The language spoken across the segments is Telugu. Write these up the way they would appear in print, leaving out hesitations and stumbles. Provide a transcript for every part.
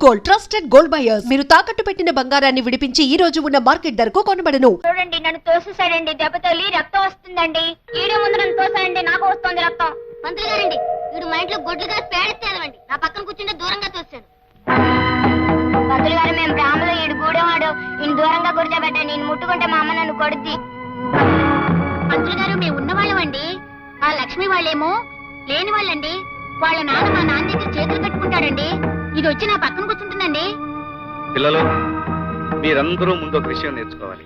Gold, trusted gold buyers. మీరు తాకట్టు పెట్టిన బంగారాన్ని విడిపించి ఈ రోజు ఉన్న మార్కెట్ ధరకు కొనబడను. చూడండి, నన్ను తోసేసాడండి. దెబ్బ తగిలి రక్తం వస్తుందండి. ఈడే ముందు నన్ను తోసాడండి, నాకు వస్తుంది రక్తం. మంత్రులు గారండి, వీడు మా ఇంట్లో గొడ్లుగా పేడెత్తేదవండి. నా పక్కన కూర్చుంటే దూరంగా తోస్తాడు. మంత్రులు గారు, మేము బ్రాహ్మలు, ఈడు గూడెవాడు. ఈయన దూరంగా కూర్చోబెట్టాను. నేను ముట్టుకుంటే మా అమ్మ నన్ను కొడుద్ది. మంత్రులు గారు, మేము ఉన్నవాళ్ళమండి. ఆ లక్ష్మి వాళ్ళేమో లేని వాళ్ళండి. వాళ్ళ నాన్న మా నాన్న దగ్గర చేతులు కట్టుకుంటాడండి. ఇది వచ్చి నా పక్కన కూర్చుంటుందండి. పిల్లలు, మీరందరూ ముందు ఒక విషయం నేర్చుకోవాలి.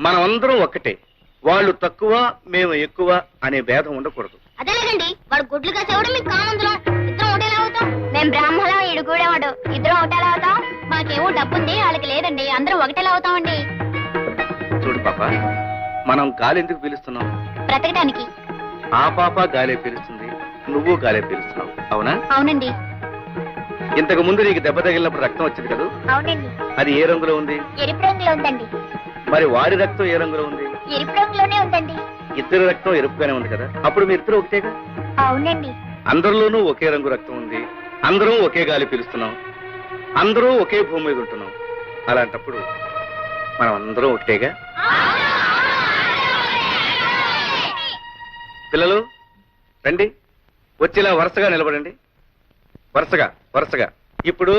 మనం అందరం ఒక్కటే. వాళ్ళు తక్కువ, మేము ఎక్కువ అనే భేదం ఉండకూడదు. అదేలేదండి, వాడు గుడ్లు కాసేవాడు, మీకు కామందులం. ఇద్దరం ఒకటేలా అవుతాం. మేము బ్రాహ్మణం, ఈడు గూడేవాడు. ఇద్దరం ఒకటేలా అవుతాం. మాకేమో డబ్బు ఉంది, వాళ్ళకి లేదండి. అందరం ఒకటేలా అవుతామండి. చూడు పాప, మనం గాలి ఎందుకు పీలుస్తున్నాం? బ్రతకడానికి. ఆ పాప గాలే పీలుస్తుంది, నువ్వు గాలే పీలుస్తున్నావు. అవునా? అవునండి. ఇంతకు ముందు నీకు దెబ్బ తగిలినప్పుడు రక్తం వచ్చింది కదా? అవునండి. అది ఏ రంగులో ఉంది? ఎరుపు రంగులో ఉందండి. మరి వాడి రక్తం ఏ రంగులో ఉంది? ఎరుపు రంగులోనే ఉందండి. ఇద్దరు రక్తం ఎరుపుగానే ఉంది కదా? అప్పుడు మీ ఇద్దరు ఒకటేగా? అవునండి. అందరిలోనూ ఒకే రంగు రక్తం ఉంది. అందరం ఒకే గాలి పీలుస్తున్నాం. అందరూ ఒకే భూమి మీద ఉంటున్నాం. అలాంటప్పుడు మనం అందరం ఒకటేగా? పిల్లలు రండి, వచ్చేలా వరుసగా నిలబడండి. వరుసగా వరుసగా. ఇప్పుడు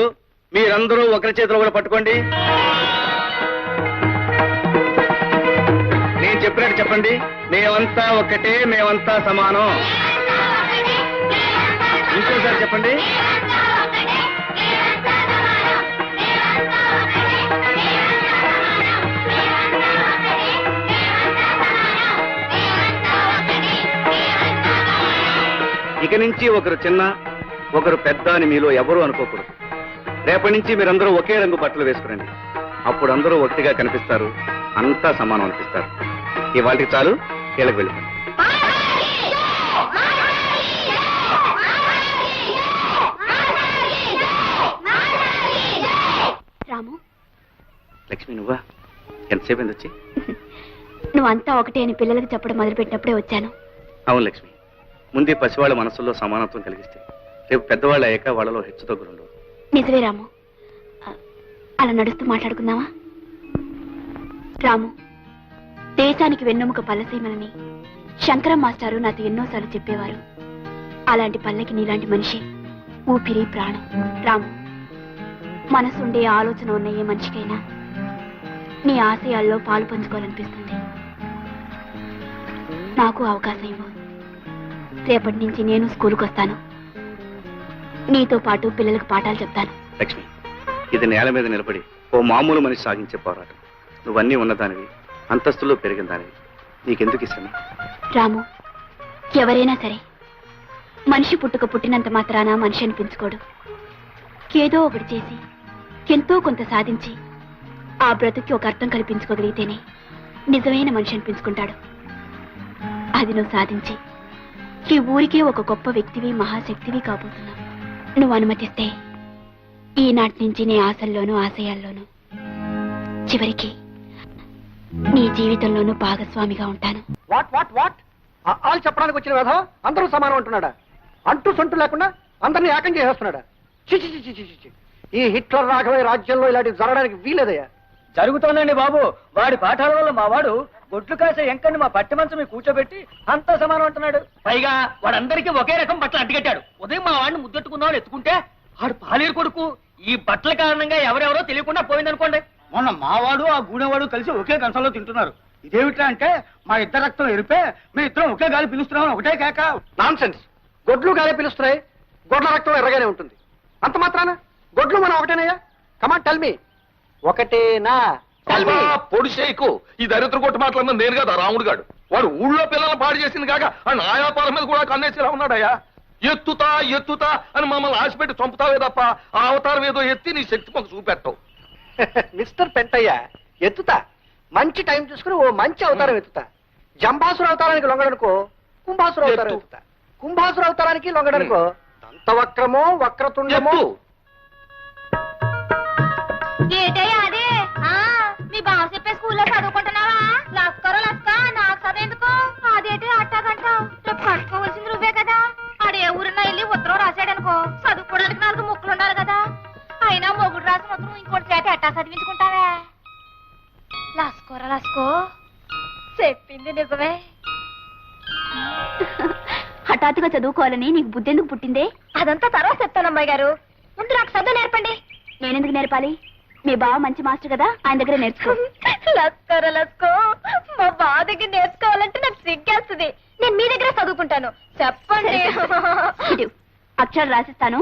మీరందరూ ఒకరి చేతిలో కూడా పట్టుకోండి. నేను చెప్పినట్టు చెప్పండి. మేమంతా ఒక్కటే, మేమంతా సమానం. ఇంకోసారి చెప్పండి. ఇక నుంచి ఒకరు చిన్న, ఒకరు పెద్ద అని మీలో ఎవరూ అనుకోకూడదు. రేపటి నుంచి మీరందరూ ఒకే రంగు బట్టలు వేసుకురండి. అప్పుడు అందరూ ఒకటిగా కనిపిస్తారు, అంతా సమానం అనిపిస్తారు. ఇవాళకి చాలు, కీళ్ళకి వెళ్ళిపోండి. రాము, లక్ష్మి నువ్వా? ఎంతసేపు అయింది వచ్చి? నువ్వంతా ఒకటే అని పిల్లలకు చెప్పడం మొదలుపెట్టినప్పుడే వచ్చాను. అవును లక్ష్మి, ముందే పసివాళ్ళ మనసుల్లో సమానత్వం కలిగిస్తే రేపు పెద్దవాళ్ళు అయ్యాక వాళ్ళలో హెచ్చుతగ్గులుండవు. నిజమే రాము. అలా నడుస్తూ మాట్లాడుకుందామా? రాము, దేశానికి వెన్నెముక పల్లసీమలని శంకరం మాస్టారు నాతో ఎన్నోసార్లు చెప్పేవారు. అలాంటి పల్లెకి నీలాంటి మనిషి ఊపిరి, ప్రాణం. రాము, మనసుండే ఆలోచన ఉన్న ఏ మనిషికైనా నీ ఆశయాల్లో పాలు పంచుకోవాలనిపిస్తుంది. నాకు అవకాశం ఇవ్వు. రేపటి నుంచి నేను స్కూల్కి వస్తాను. నీతో పాటు పిల్లలకు పాఠాలు చెప్తాను. లక్ష్మి, ఇది నేల మీద నిలబడి ఓ మామూలు మనిషి సాగించే పోరాటం. నువ్వన్నీ ఉన్నదానివి, అంతస్తులో పెరిగిన దానివి. నీకెందుకు ఇష్టం? రాము, ఎవరైనా సరే మనిషి పుట్టినంత మాత్రాన మనిషి అనిపించుకోడు. ఏదో ఒకటి చేసి ఎంతో కొంత సాధించి ఆ బ్రతుకి ఒక అర్థం కల్పించుకోగలిగితేనే నిజమైన మనిషి అనిపించుకుంటాడు. అది నువ్వు సాధించి ఈ ఊరికే ఒక గొప్ప వ్యక్తివి, మహాశక్తివి కాబోతున్నావు. నువ్వు అనుమతిస్తే ఈనాటి నుంచి నీ ఆశల్లోనూ ఆశయాల్లోనూ చివరికి నీ జీవితంలోనూ భాగస్వామిగా ఉంటాను. వాట్ వాట్ వాట్ ఆలు చెప్పడానికి వచ్చిన వ్యధ అందరూ సమానం అంటున్నాడా? అంటూ సొంటు లేకుండా అందరినీ ఏకం చేసేస్తున్నాడా? చిచి చిచి చిచి చి. ఈ హిట్లర్ రాఘవయ్య రాజ్యంలో ఇలాంటివి జరగడానికి వీలేదయ్యా. జరుగుతోందండి బాబు. వాడి పాఠాల వల్ల మా వాడు గొడ్లు కాసే ఎంకని మా పట్టి మంచం మీద కూర్చోబెట్టి అంతా సమానం అంటున్నాడు. పైగా వాడందరికీ ఒకే రకం బట్టలు అడ్డుకట్టాడు. ఉదయం మా వాడిని ముద్దెట్టుకున్నాడు ఎత్తుకుంటే వాడు పాలేరు కొడుకు. ఈ బట్టల కారణంగా ఎవరెవరో తెలియకుండా పోయిందనుకోండి. మొన్న మావాడు ఆ గూడెవాడు కలిసి ఒకే కంచంలో తింటున్నారు. ఇదేమిటా అంటే మా ఇద్దరు రక్తం ఎరిపే, మేము ఇద్దరం ఒకే గాలి పిలుస్తున్నాం ఒకటే కేక. Nonsense. గొడ్లు గాలి పిలుస్తున్నాయి, గొడ్ల రక్తం ఎర్రగానే ఉంటుంది. అంత మాత్రాన గొడ్లు మనం ఒకటేనయ్యా? కమాన్ టెల్ మీ, ఒకటేనా? పొడిసేకు ఈ దరిద్ర కొట్టు మాట్లాడిన నేను కదా రాముడు గాడు. వాడు ఊళ్ళో పిల్లలు పాడు చేసింది కాక ఆ నాయాపాల మీద కూడా కన్నేసేలా ఉన్నాడయ్యా. ఎత్తుతా ఎత్తుతా అని మమ్మల్ని ఆశపెట్టి చంపుతావే తప్ప ఆ అవతారం ఏదో ఎత్తి నీ శక్తి మాకు చూపెట్టవు. మిస్టర్ పెంటయ్య, ఎత్తుతా. మంచి టైం చూసుకుని ఓ మంచి అవతారం ఎత్తుతా. జంబాసుర అవతారానికి లొంగడనుకో కుంభాసుర అవతారం ఎత్తుతా. కుంభాసుర అవతారానికి లొంగడనుకో దంతవక్రమో వక్రతుండమో. ఏటయ్యా అదే? మీ బావ చెప్పే స్కూల్లో చదువుకుంటున్నావా? లస్కరో లస్క, నాకు చదువుఎందుకు? అదేంటి అట్టాగంటావు? రేపు కట్టుకోవాల్సింది నువ్వే కదా. ఆడే ఊరిన వెళ్ళి ఉత్తరం రాశాడనుకో, చదువుకోవడానికి 4 ముక్కలు ఉండాలి కదా. అయినా మొగుడు రాసిన ఉత్తరం ఇంకోటి చేత ఎట్టా చదివించుకుంటావే? లాసుకోరా లాసుకో, చెప్పింది నిజమే. హఠాత్తుగా చదువుకోవాలని నీకు బుద్ధి ఎందుకు పుట్టిందే? అదంతా తర్వాత చెప్తాను అమ్మాయి గారు, ముందు నాకు చదువు నేర్పండి. నేనెందుకు నేర్పాలి? మీ బావ మంచి మాస్టర్ కదా, ఆయన దగ్గర నేర్చుకో. లస్కోరా లస్కో, మా బావ దగ్గర నేర్చుకోవాలంటే నాకు సిగ్గేస్తుంది. నేను మీ దగ్గర చదువుకుంటాను, చెప్పండి. ఇటు, అక్షరాలు రాసిస్తాను,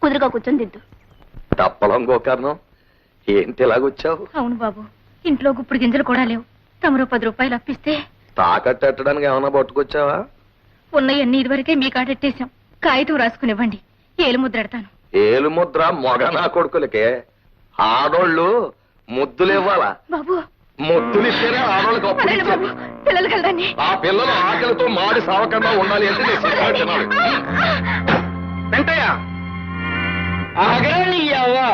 కుదురుగా కూర్చొని దిద్దు. తప్పలం గోకర్ణం ఏంటి ఇలాగొచ్చావు? అవును బాబు, ఇంట్లో గుప్పుడు గింజలు కూడా లేవు. తమరు 10 రూపాయలు అప్పిస్తే తాకట్టెట్టడానికి ఏమైనా పట్టుకొచ్చావా? ఉన్నయన్నీ ఇదివరకే మీ కాడెట్టేశాం. కాగితం రాసుకునివ్వండి, ఏలు ముద్రెడతాను. ఏలు ముద్ర మొగ నా కొడుకులకే. ఆడోళ్ళు ముద్దులు ఇవ్వాలా? బాబు ముద్దులు ఇస్తేనే ఆడోళ్ళకి అప్పుడు పదండి బాబు, ఇచ్చేది. పిల్లలు కలదండి. ఆ పిల్లలు ఆకలితో మాడి సావకుండా ఉండాలి అంటే నేను సినిమా తినాలి. వెంటయ్య ఆగరా అవ్వా.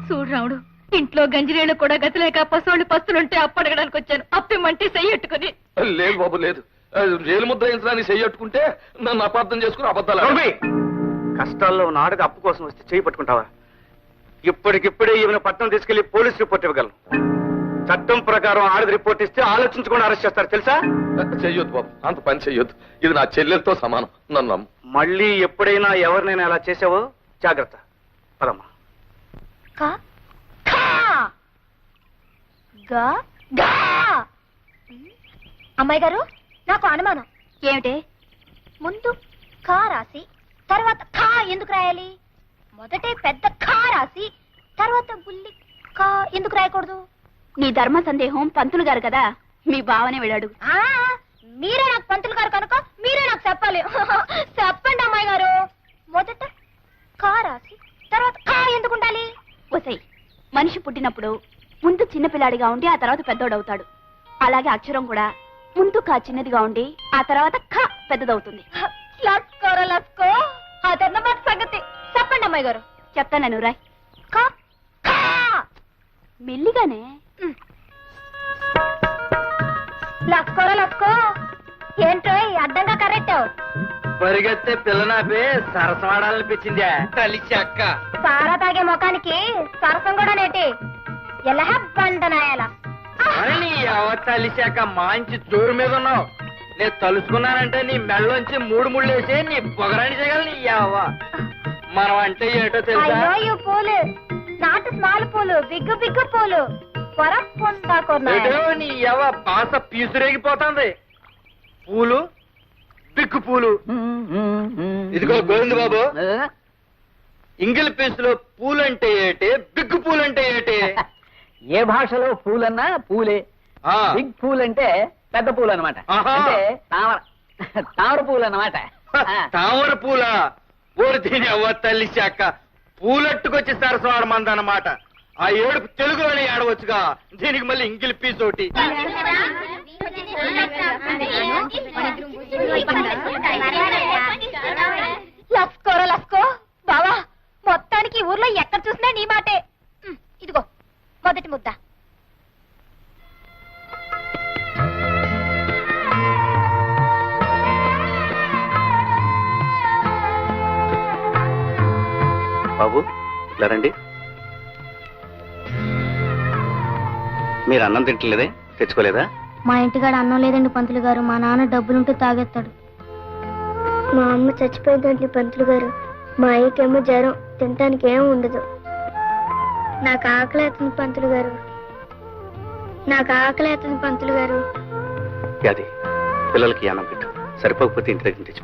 చూడు రాముడు, ఇంట్లో గంజిరేళ్ళు కూడా గతిలేక పశువులు పస్తులుంటే అప్పడగడానికి వచ్చాను. అప్పిమంటే చెయ్యట్టుకుని. లేదు బాబు లేదు. ఏలు ముద్ర యంత్రాన్ని చెయ్యట్టుకుంటే నన్ను అపార్థం చేసుకుని అబద్ధాలు నోర్మి! కష్టాల్లో ఉన్న ఆడది అప్పు కోసం వస్తే చేయి పట్టుకుంటావా? ఇప్పటికిప్పుడే ఈమెను పట్టణం తీసుకెళ్లి పోలీస్ రిపోర్ట్ ఇవ్వగలను. చట్టం ప్రకారం ఆడది రిపోర్ట్ ఇస్తే ఆలోచించకుండా అరెస్ట్ చేస్తారు తెలుసా? చెయ్యొద్దు బాబు, అంత పని చెయ్యొద్దు. ఇది నా చెల్లెలతో సమానం, నన్ను నమ్ము. మళ్ళీ ఎప్పుడైనా ఎవరినైనా అలా చేసావో జాగ్రత్త. పదమ్మా. కా కా గా గా. అమ్మాయి గారు, నాకు అనుమానం. ఏమిటే? ముందు కా రాసి తర్వాత ఖా ఎందుకు రాయాలి? మొదటే పెద్ద ఖా రాసి తర్వాత బుల్లి కా ఎందుకు రాయకూడదు? నీ ధర్మ సందేహం పంతులు గారు కదా, మీ బావనే వెళ్ళాడు. ఆ, మీరే నాకు పంతులు గారు కనుక మీరే నాకు చెప్పాలి. చెప్పండి అమ్మాయి గారు, మొదట కా రాసి తర్వాత ఖా ఎందుకు ఉండాలి? ఒసై, మనిషి పుట్టినప్పుడు ముందు చిన్నపిల్లాడిగా ఉండి ఆ తర్వాత పెద్దోడవుతాడు. అలాగే అక్షరం కూడా ముందు కా చిన్నదిగా ఉండి ఆ తర్వాత ఖ పెద్దదవుతుంది. లస్కోరా లస్కో, అదన్నమాట సంగతి. చెప్పండి అమ్మాయి గారు. చెప్తాను రాయ్. కా కా. మెల్లిగానే. లస్కోరా లస్కో, ఏంటో అడ్డంగా కరెక్టావు. పరిగెత్తే పిల్లనాపి సరసమాడాలనిపించిందా? కలిసి అక్క సారా తాగే ముఖానికి సరసం కూడా నేటి. ఎలా బండనాయాల. నీ ఎవ తలిశాక మంచి జోరు మీద ఉన్నావు. నేను తలుసుకున్నానంటే నీ మెళ్ళలోంచి 3 ముళ్ళేసి నీ పొగరాని చేయగల నీ ఎవ. మనం అంటే ఏటో తెలుసా? అయ్యో ఈ పూలు నాటు స్మాల్ పూలు, బిగ్గు బిగ్గు పూలు ఏటో నీ ఎవ పాస పీసురేగిపోతుంది. పూలు బిగ్గు పూలు. ఇదిగో గోవింద బాబు, ఇంగిల్ పీసులో పూలంటే ఏటి, బిగ్గు పూలంటే ఏటి? ఏ భాషలో పూలన్నా పూలే. ఆ. బిగ్ పూల్ అంటే పెద్ద పూలు అనమాట. ఆహా. అంటే తామర పూలు అన్నమాట. తామర పూల ఊరి దీని అవ్వ తల్లి శాఖ పూలట్టుకొచ్చి సరసవాడమందన్నమాట. ఆ ఏడుపు తెలుగులోనే ఏడవచ్చుగా, దీనికి మళ్ళీ ఇంగిల్ పీస్ ఒకటి. లస్కోరా లస్కో బావా, మొత్తానికి ఊర్లో ఎక్కడ చూసినా నీ మాటే. ఇదిగో మొదటి ముద్ద. బాబు ఇలా రండి. మీరు అన్నం తింటలేదే, తెచ్చుకోలేదా? మా ఇంటికాడ అన్నం లేదండి పంతులు గారు. మా నాన్న డబ్బులుంటే తాగేస్తాడు. మా అమ్మ చచ్చిపోయిందండి పంతులు గారు. మా అయ్యకేమో జ్వరం, తినటానికి ఏం ఉండదు. నాకు ఆకలి అవుతుంది పంతులు గారు. నాకు ఆకలి అవుతుంది పంతులు గారు. అది పిల్లలకి అన్నం పెట్టు. సరిపోకపోతే ఇంటి దగ్గర తెచ్చు.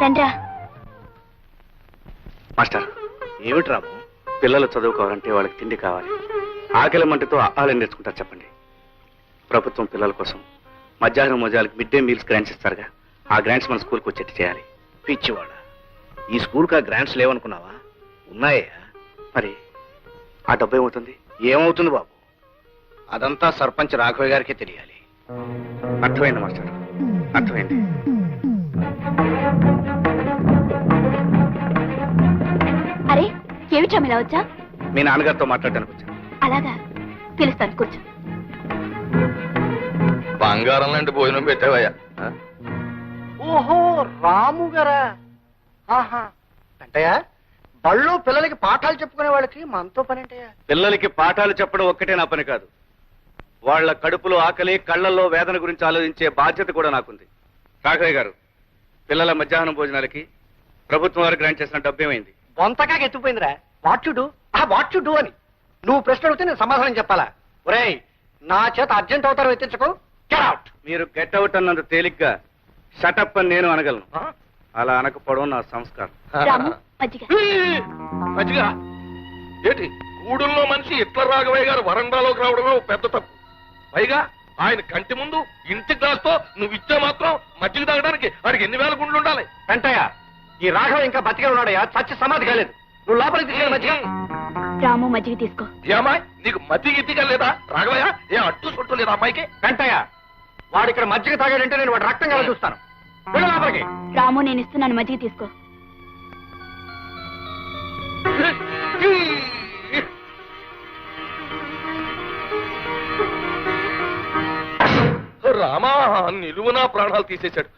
రండ్రా. మాస్టర్, ఏమిటి రాము? పిల్లలు చదువుకోవాలంటే వాళ్ళకి తిండి కావాలి. ఆకలి మంటతో ఆహారం నేర్చుకుంటారు చెప్పండి. ప్రభుత్వం పిల్లల కోసం మధ్యాహ్నం మోజాలకు మిడ్ డే మీల్స్ గ్రాంట్స్ ఇస్తారుగా, ఆ గ్రాంట్స్ మన స్కూల్కి వచ్చేట్టు చేయాలి. పిచ్చివాడ, ఈ స్కూల్కి ఆ గ్రాంట్స్ లేవనుకున్నావా? ఉన్నాయా? మరి ఆ డబ్బు ఏమవుతుంది? ఏమవుతుంది బాబు, అదంతా సర్పంచ్ రాఘవయ్య గారికే తెలియాలి. అర్థమైంది మాస్టర్, అర్థమైంది. అరే ఏమిటా ఇలా వచ్చా? మీ నాన్నగారితో మాట్లాడడానికి వచ్చాను. అలాగా, పిలుస్తాను, కూర్చో. బంగారం లాంటి భోజనం పెట్టావయ్యా. ఓహో, రాము గారా? ఆహా, అంటయ్యా బళ్ళు పిల్లలకి పాఠాలు చెప్పుకునే వాళ్ళకి మనతో పని ఏంటయ్యా? పిల్లలకి పాఠాలు చెప్పడం ఒక్కటే నా పని కాదు, వాళ్ళ కడుపులో ఆకలి, కళ్ళల్లో వేదన గురించి ఆలోచించే బాధ్యత కూడా నాకుంది. రాఘవయ్య గారు, పిల్లల మధ్యాహ్నం భోజనాలకి ప్రభుత్వం వారు గ్రాంట్ చేసిన డబ్బు ఏమైంది? బొంతకాకి ఎత్తుపోయిందిరా. వాట్ యు డూ అని నువ్వు ప్రశ్న అడిగితే నేను సమాధానం చెప్పాలా? ఒరేయ్, నా చేత అర్జెంట్ అవుతారు ఎత్తించకు. Get out. మీరు గెట్ అవుట్ అన్నంత తేలిగ్గా షటప్ అని నేను అనగలను. అలా అనకపోవడం నా సంస్కారం. రాము, మజ్జిగ. మంచిగా ఏంటి గూడుల్లో మనిషి ఇట్ల రాఘవయ్య గారు వరండాలోకి రావడమే ఓ పెద్ద తప్పు. పైగా ఆయన కంటి ముందు ఇంటి గ్లాస్తో నువ్వు ఇచ్చే మాత్రం మజ్జిగ తాగడానికి వాడికి ఎన్ని వేల గుండ్లు ఉండాలి? వెంటయ్య, ఈ రాఘవ ఇంకా బతికే ఉన్నాడయ్యా, చచ్చి సమాధి కాలేదు. నువ్వు లోపలికి తీసుకెళ్ళి మధ్య. రాము, మజ్జిగ తీసుకో. ఏమాయ్, నీకు మతి గితిగా లేదా రాఘవయ్య? ఏ అట్టు సొట్టు లేదా అమ్మాయికి? వెంటయ్య, వాడు ఇక్కడ మజ్జిగ తాగాడంటే నేను వాడు రక్తం కదా చూస్తాను. వెళ్ళు లోపలికి. రాము, నేను ఇస్తున్నాను, మజ్జిగ తీసుకో. రామా, నిలువునా ప్రాణాలు తీసేశాడు.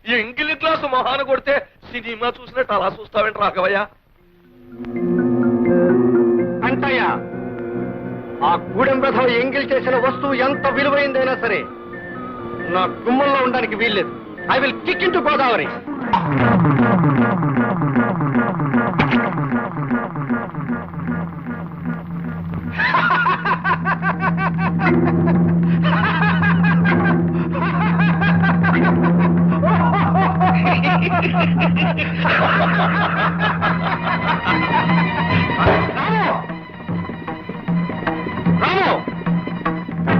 ఈ ఎంగిలి గ్లాసు మొహాన కొడితే సినిమా చూసినట్టు అలా చూస్తావేంటి రాఘవయ్య? వెంటయ్య, ఆ గూడెం రథం ఎంగిల్ చేసిన వస్తువు ఎంత విలువైందైనా సరే నా గుమ్మంలో ఉండడానికి వీల్లేదు. I will kick in to Godavari.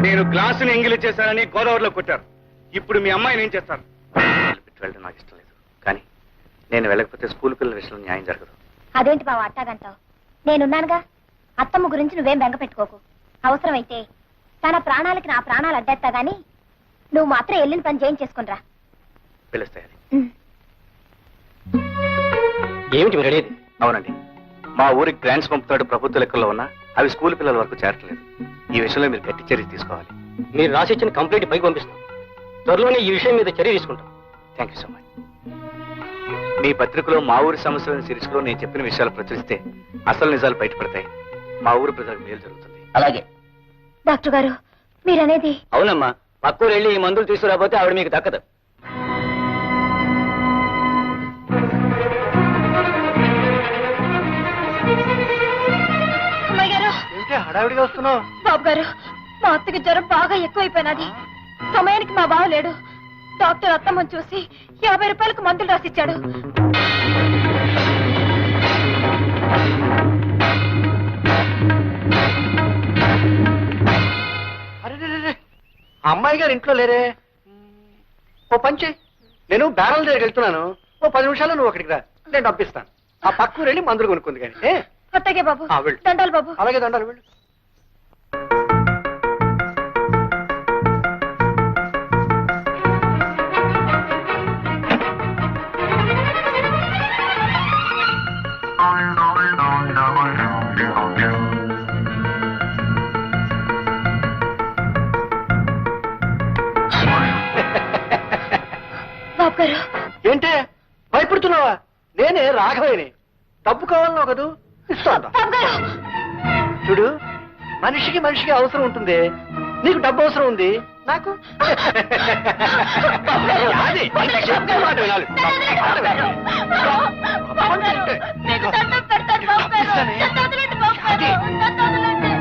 నేను గ్లాసుని ఎంగిలి చేశానని గోదావరిలో కొట్టారు. ఇప్పుడు మీ అమ్మాయిని ఏం చేస్తారు? వెళ్ళడం నాకు ఇష్టం లేదు, కానీ నేను వెళ్ళకపోతే స్కూల్ పిల్లల విషయంలో న్యాయం జరగదు. అదేంటి బావ అట్టాగంటావు? నేనున్నానుగా. అత్తమ్మ గురించి నువ్వేం బెంగ పెట్టుకోకు. అవసరమైతే తన ప్రాణాలకి నా ప్రాణాలు అడ్డేస్తా గాని నువ్వు మాత్రం వెళ్ళిన పని చేయించేసుకునిరా. పిలుస్తాయని. ఏమిటి మీరు అడిగేది? అవునండి, మా ఊరికి గ్రాంట్స్ పంపుతాడు ప్రభుత్వ లెక్కల్లో ఉన్నా అవి స్కూల్ పిల్లల వరకు చేరట్లేదు. ఈ విషయంలో మీరు గట్టి చర్య తీసుకోవాలి. మీరు రాసిచ్చిన కంప్లైంట్ పైకి పంపిస్తాం. త్వరలోనే ఈ విషయం మీద చర్య తీసుకుంటాం. Thank you so much. మీ పత్రికలో మా ఊరి సమస్యలను సిరీస్ లో నేను చెప్పిన విషయాలు ప్రచురిస్తే అసలు నిజాలు బయటపడతాయి. మా ఊరు ప్రజలకు మేలు జరుగుతుంది. అలాగే. డాక్టర్ గారు, మీరనేది? అవునమ్మా, పక్కూరు వెళ్ళి ఈ మందులు తీసుకురాబోతే ఆవిడ మీకు దక్కదు. అమ్మాయి గారు, హడావిడిగా వస్తున్నావు? బాబు గారు, మా అత్తకి జ్వరం బాగా ఎక్కువైపోయినది. సమయానికి మా బావ లేడు. డాక్టర్ అత్తమ్మని చూసి 50 రూపాయలకు మందులు రాసిచ్చాడు. అమ్మాయి గారు ఇంట్లో లేరే? ఓ పంచి, నేను బ్యారల్ దగ్గరికి వెళ్తున్నాను. ఓ 10 నిమిషాలు నువ్వు అక్కడికి రా, నేను పంపిస్తాను. ఆ పక్కూరు వెళ్ళి మందులు కొనుక్కుంది కానీ. అత్తగే బాబు. వెళ్ళు. దండాలు బాబు. అలాగే దండాలు, వెళ్ళు. బాబు గారు, ఏంటే భయపడుతున్నావా? నేనే రాఘవయ్యని. డబ్బు కావాలన్నావు కదూ, ఇస్తాను. బాబు గారు. చూడు, మనిషికి మనిషికి అవసరం ఉంటుంది. నీకు డబ్బు అవసరం ఉంది, నాకు అది. మాట వినాలి. మీకు దండం పెడతాను బాబు గారు. నన్ను వదలండి బాబు గారు. నన్ను వదలండి.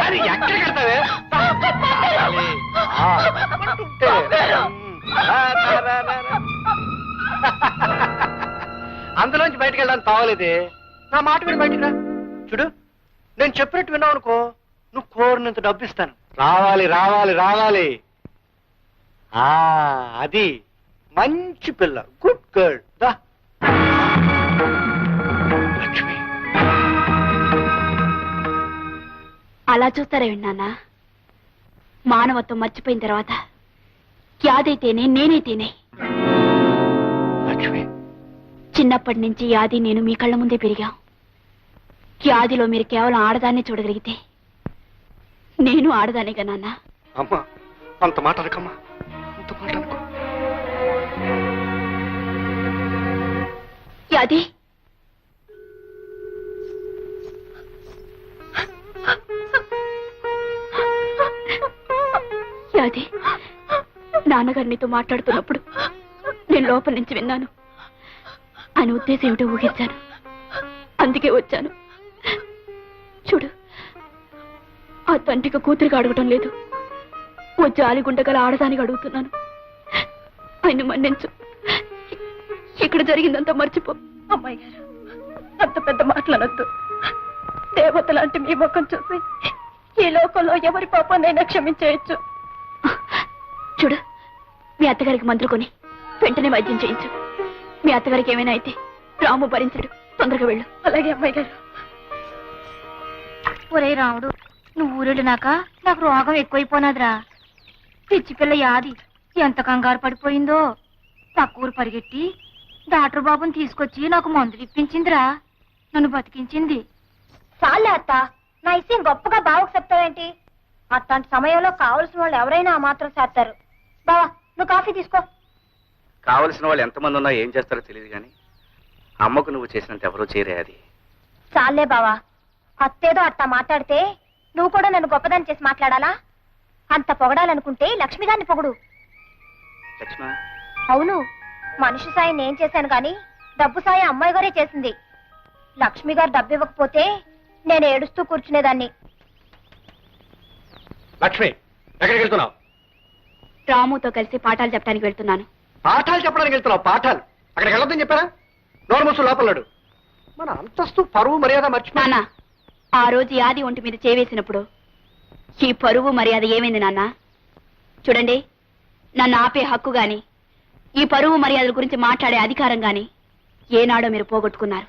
అది ఎక్కడికి వెళ్తావే? బాబు గారు. అంటుంటే. బయటికి వెళ్ళడానికి తావలేదే. నా మాట విని బయటికి రా. చూడు, నేను చెప్పినట్టు విన్నావు అనుకో, నువ్వు కోరినంత డబ్బు ఇస్తాను. రావాలి రావాలి రావాలి. అది మంచి పిల్ల, గుడ్ గర్ల్. దా లక్ష్మి. అలా చూస్తారే నాన్న. మానవత్వం మర్చిపోయిన తర్వాత యాదైతేనే నేనైతేనే. లక్ష్మి, చిన్నప్పటి నుంచి యాది నేను మీ కళ్ళ ముందే పెరిగాం. యాదిలో మీరు కేవలం ఆడదాన్ని చూడగలిగితే నేను ఆడదానిగా నాన్న. అమ్మా, అంత మాట అనకమ్మా, అంత మాట అనుకో. యాది, యాది, నాన్నగారు నీతో మాట్లాడుతున్నప్పుడు నేను లోపల నుంచి విన్నాను. ఆయన ఉద్దేశం ఏమిటో ఊహించాను, అందుకే వచ్చాను. చూడు, ఆ తండ్రికి కూతురికి అడగటం లేదు, ఓ జాలిగుండగల ఆడదానికి అడుగుతున్నాను. ఆయన మన్నించు, ఇక్కడ జరిగిందంతా మర్చిపో. అమ్మాయి గారు, అంత పెద్ద మాటలనొద్దు. దేవత లాంటి మీ ముఖం చూసి ఈ లోకంలో ఎవరి పాపాన్నైనా క్షమించేయచ్చు. చూడు, మీ అత్తగారికి మందులు కొని వెంటనే వైద్యం చేయించు. మీ అత్తగారికి ఏమైనా అయితే రాము భరించడు. తొందరగా వెళ్ళు. అలాగే అమ్మాయి గారు. ఒరే రాముడు, నువ్వు ఊరెళ్ళినాక నాకు రోగం ఎక్కువైపోనాదిరా. పిచ్చి పిల్ల యాది ఎంత కంగారు పడిపోయిందో. పక్క ఊరు పరిగెట్టి డాక్టర్ బాబుని తీసుకొచ్చి నాకు మందులు ఇప్పించిందిరా. నన్ను బతికించింది. చాలే అత్త, నా విషయం గొప్పగా బావకు చెప్తావేంటి? అట్లాంటి సమయంలో కావలసిన వాళ్ళు ఎవరైనా ఆ మాత్రం చేస్తారు. బావా, నువ్వు కాఫీ తీసుకో. కావలసిన వాళ్ళు ఎంతమంది ఉన్నా ఏం చేస్తారో తెలియదు కానీ అమ్మకు నువ్వు చేసినంత ఎవరో చేరే. అది చాలే బావా, అత్తేదో అట్టా మాట్లాడితే నువ్వు కూడా నన్ను గొప్పదాన్ని చేసి మాట్లాడాలా? అంత పొగడాలనుకుంటే లక్ష్మి గారిని పొగుడు. లక్ష్మ, అవును, మనిషి సాయం నేను చేశాను గాని డబ్బు సాయం అమ్మాయి గారే చేసింది. లక్ష్మి గారు డబ్బు ఇవ్వకపోతే నేను ఏడుస్తూ కూర్చునేదాన్ని. లక్ష్మి, ఎక్కడికి వెళ్తున్నావు? రాముతో కలిసి పాఠాలు చెప్పడానికి వెళ్తున్నాను. పాఠాలు చెప్పడానికి వెళ్తున్నావు? పాఠాలు అక్కడికి వెళ్ళొద్దని చెప్పారా? నోరు మూసు లోపలడు. మన అంతస్తు పరువు మర్యాద మర్చిపో. నాన్న, ఆ రోజు యాది ఒంటి మీద చేవేసినప్పుడు ఈ పరువు మర్యాద ఏమైంది నాన్న? చూడండి, నన్ను ఆపే హక్కు గాని ఈ పరువు మర్యాదల గురించి మాట్లాడే అధికారం గాని ఏనాడో మీరు పోగొట్టుకున్నారు.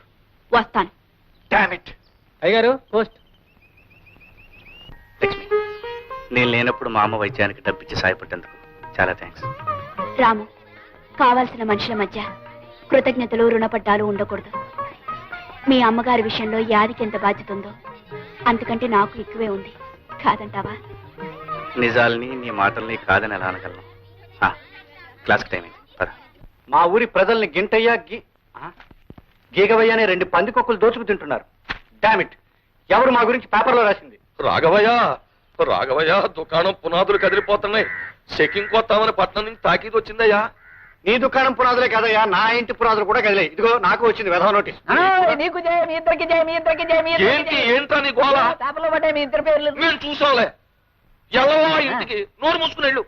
వస్తాను. Damn it. అయ్యగారు, పోస్ట్. లక్ష్మి, నేను లేనప్పుడు మా అమ్మ వైద్యానికి డబ్బిచ్చి సాయపడ్డందుకు చాలా థ్యాంక్స్. రాము, కావాల్సిన మనుషుల మధ్య కృతజ్ఞతలు రుణపడ్డాలు ఉండకూడదు. మీ అమ్మగారి విషయంలో యాదికి ఎంత బాధ్యత ఉందో అంతకంటే నాకు ఎక్కువే ఉంది. కాదంటావా? నిజాల్ని నీ మాటల్ని కాదని ఎలా అనగలను? క్లాస్కి టైం అయింది, పద. మా ఊరి ప్రజల్ని గింటయ్య గీగవయ్య అనే 2 పందికొక్కులు దోచుకు తింటున్నారు. Damn it. ఎవరు మా గురించి పేపర్లో రాసింది? రాఘవయ్య, రాఘవయ్య, దుకాణం పునాదులు కదిలిపోతున్నాయి. చెకింగ్ కొత్తామని పట్నం నుంచి తాకీదు వచ్చిందయ్యా. నీ దుకాణం పునాదులే కదయ్యా, నా ఇంటి పునాదులు కూడా కదిలే. ఇదిగో నాకు వచ్చింది వెధవ నోటీస్. నీకు జయ, మీ ఇద్దరికి జయ, మీ ఇద్దరికి జయ, మీ ఇద్దరికి ఏంటి జయ. ఏంటా నీ గోళ? పేపర్లో పడ్డాయి మీ ఇద్దరు పేర్లు. నేను చూసాంలే. ఎల్లవా ఇంటికి, నోరు మూసుకుని వెళ్ళు.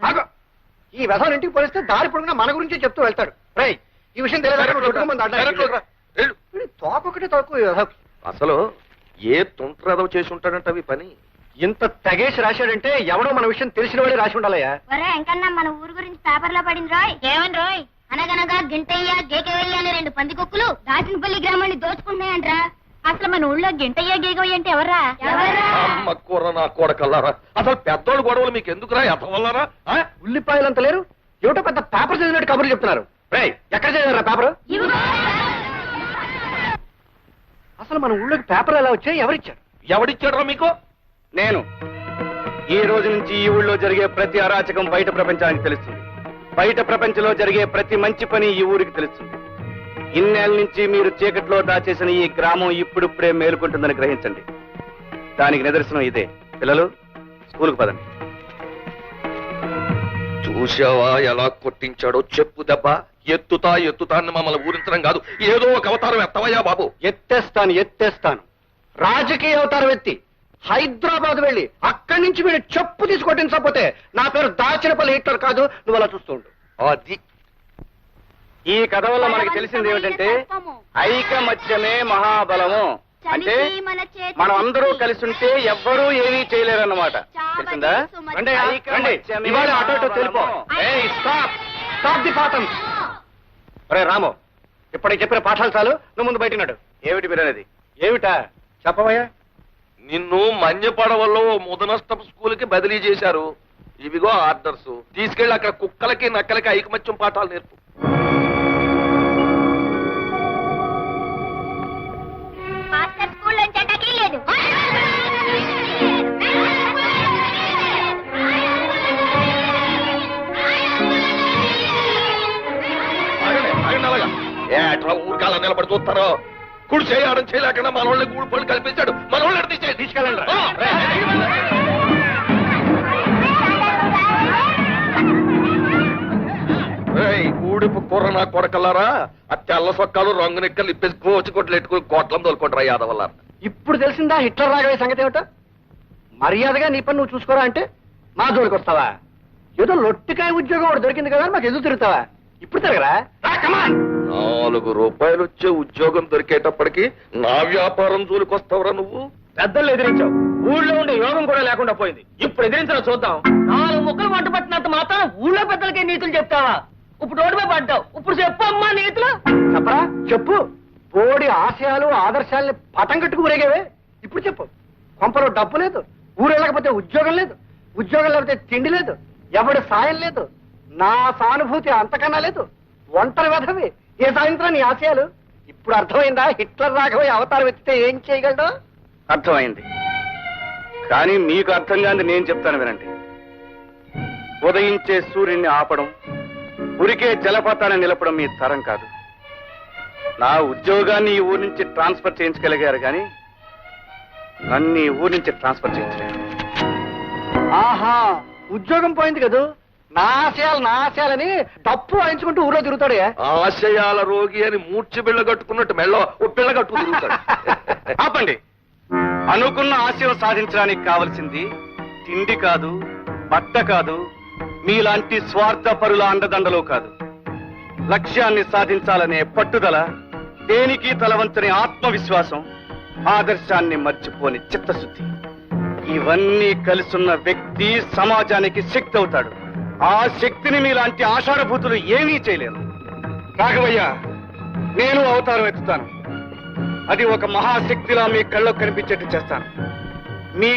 ఆగు. ఈ వెధవ ఇంటికి పోలిస్తే దారి పొడుగునా మన గురించి చెప్తూ వెళ్తాడు. రై, ఈ విషయం తోకొకటి తక్కువ. అసలు ఏ తుంట్రదవ చేసి ఉంటాడంట అవి పని. ఇంత తెగేసి రాశాడంటే ఎవడో మన విషయం తెలిసిన వాడే రాసి ఉండాలయ్యా. ఒరే ఎంకన్నా, మన ఊరు గురించి పేపర్లో పడింది రోయ్. ఏమని రోయ్? అనగనగా గింటయ్య గేకవయ్య అనే 2 పందికొక్కులు దాచినపల్లి గ్రామాన్ని దోచుకుంటున్నాయంట్రా. అసలు మన ఊళ్ళో గింటయ్య గేకవయ్య అంటే ఎవర్రా? అమ్మ కూర నా కొడకల్లారా. అసలు పెద్దోళ్ళు గొడవలు మీకు ఎందుకురా? ఎతవల్లారా? ఉల్లిపాయలంత లేరు, ఏమిటో పెద్ద పేపర్ చదివినట్టు కబుర్లు చెప్తున్నారు. రై, ఎక్కడ చదివారా పేపర్? అసలు మన ఊళ్ళోకి పేపర్ ఎలా వచ్చాయి? ఎవరిచ్చారు? ఎవడిచ్చాడరా మీకు? నేను. ఈ రోజు నుంచి ఈ ఊళ్ళో జరిగే ప్రతి అరాచకం బయట ప్రపంచానికి తెలుస్తుంది. బయట ప్రపంచంలో జరిగే ప్రతి మంచి పని ఈ ఊరికి తెలుస్తుంది. ఇన్నేళ్ళ నుంచి మీరు చీకట్లో దాచేసిన ఈ గ్రామం ఇప్పుడిప్పుడే మేలుకుంటుందని గ్రహించండి. దానికి నిదర్శనం ఇదే. పిల్లలు, స్కూల్కి పదండి. చూసావా ఎలా కొట్టించాడో? చెప్పు దెబ్బ. ఎత్తుతా అని మమ్మల్ని ఊరించడం కాదు, ఏదో ఒక అవతారం ఎత్తవయ్యా బాబు. ఎత్తేస్తాను. రాజకీయ అవతారం ఎత్తి హైదరాబాద్ వెళ్ళి అక్కడి నుంచి వీడు చెప్పు తీసుకొట్టించకపోతే నా పేరు దాచినపల్లి హిట్లర్ కాదు. నువ్వు అలా చూస్తూ ఉండు. అది ఈ కథ వల్ల మనకి తెలిసింది ఏమిటంటే ఐకమత్యమే మహాబలము. అంటే మనం అందరూ కలిసి ఉంటే ఎవ్వరూ ఏమీ చేయలేరన్నమాట. తెలిసిందా? రండి, రండి. ఇవాళ అటు ఇటు తెలిపో. స్టాప్ ది పాఠం. రే రాము, ఇప్పటికి చెప్పిన పాఠాలు చాలు, నువ్వు ముందు బయటినాడు. ఏమిటి మీరు అనేది? ఏమిటా చెప్పవయ్యా? నిన్ను మన్యపడవల్లో ముదనష్టం స్కూల్ కి బదిలీ చేశారు. ఇవిగో ఆర్డర్స్. తీసుకెళ్లి అక్కడ కుక్కలకి నక్కలకి ఐకమత్యం పాఠాలు నేర్పు. మాస్టర్ స్కూల్ నుంచి అటాకీ లేదు. ఆగండి, ఆగండి అలాగా. ఏట్రా ఊరికాల నిలబడి చూస్తారో? కుడి చేయడం చేయలేకుండా మన వాళ్ళని గూడు పళ్ళు కల్పించాడు. మన వాళ్ళని తీసుకెళ్ళండి. ఊడిపు కూర నా కొడకల్లారా, ఆ తెల్ల సొక్కాలు రంగు నిక్కలు ఇప్పేసి కోచి కొట్లు ఎట్టుకుని కోట్లం తోలుకుంటారా యాదవల్లారా. ఇప్పుడు తెలిసిందా హిట్లర్ రాగవే సంగతి ఏమిటో? మర్యాదగా నీ పని నువ్వు చూసుకోరా అంటే మా జోలికి వస్తావా? ఏదో లొట్టికాయ ఉద్యోగం ఒకటి దొరికింది కదా మాకు ఎదురు తిరుగుతావా? ఇప్పుడు తిరగరా? 4 రూపాయలు వచ్చే ఉద్యోగం దొరికేటప్పటికి నా వ్యాపారం జోలికొస్తావురా నువ్వు? పెద్దలు ఎదిరించావు, ఊళ్ళో ఉండే యోగం కూడా లేకుండా పోయింది. ఇప్పుడు ఎదిరించడం చూద్దాం. 4 ముక్కలు వంట పట్టినంత మాత్రం ఊళ్ళో పెద్దలకే నీతులు చెప్తావా? ఇప్పుడు రోడ్డుపై పడ్డావు, ఇప్పుడు చెప్పు అమ్మా నీతులు. చెప్పరా? చెప్పు. బోడి ఆశయాలు ఆదర్శాలని పటం కట్టుకు ఊరేగేవే. ఇప్పుడు చెప్పు. కొంపలో డబ్బు లేదు, ఊరు వెళ్ళకపోతే ఉద్యోగం లేదు, ఉద్యోగం లేకపోతే తిండి లేదు, ఎవడి సాయం లేదు, నా సానుభూతి అంతకన్నా లేదు, ఒంటరి వెధవి. ఏ సాయంత్రం నీ ఆశయాలు? ఇప్పుడు అర్థమైందా హిట్లర్ రాఘవయ్య అవతారం ఎత్తితే ఏం చేయగలడు? అర్థమైంది. కానీ మీకు అర్థం కాని నేను చెప్తాను వినండి. ఉదయించే సూర్యుడిని ఆపడం, ఉరికే జలపాతాన్ని నిలపడం మీ తరం కాదు. నా ఉద్యోగాన్ని ఈ ఊరి నుంచి ట్రాన్స్ఫర్ చేయించగలిగారు కానీ నన్ను ఈ ఊరి నుంచి ట్రాన్స్ఫర్ చేయించలేరు. ఆహా, ఉద్యోగం పోయింది కదూ, నా ఆశయాలని డప్పు వాయించుకుంటూ ఊరో తిరుగుతాడే. ఆశయాల రోగి అని మూర్చి బిళ్ళ కట్టుకున్నట్టు మెళ్ళో ఓ పిల్ల కట్టుకు తిరుగుతాడు. ఆపండి. అనుకున్న ఆశయం సాధించడానికి కావలసింది తిండి కాదు, బట్ట కాదు, మీలాంటి స్వార్థపరుల అండదండలు కాదు. లక్ష్యాన్ని సాధించాలనే పట్టుదల, దేనికి తలవంచని ఆత్మవిశ్వాసం, ఆదర్శాన్ని మర్చిపోని చిత్తశుద్ధి, ఇవన్నీ కలిసున్న వ్యక్తి సమాజానికి శక్తి అవుతాడు. ఆ శక్తిని మీలాంటి ఆషాఢభూతులు ఏమీ చేయలేరు. రాఘవయ్య, నేను అవతారం ఎత్తుతాను. అది ఒక మహాశక్తిలా మీ కళ్ళకు కనిపించేట్టు చేస్తాను. మీ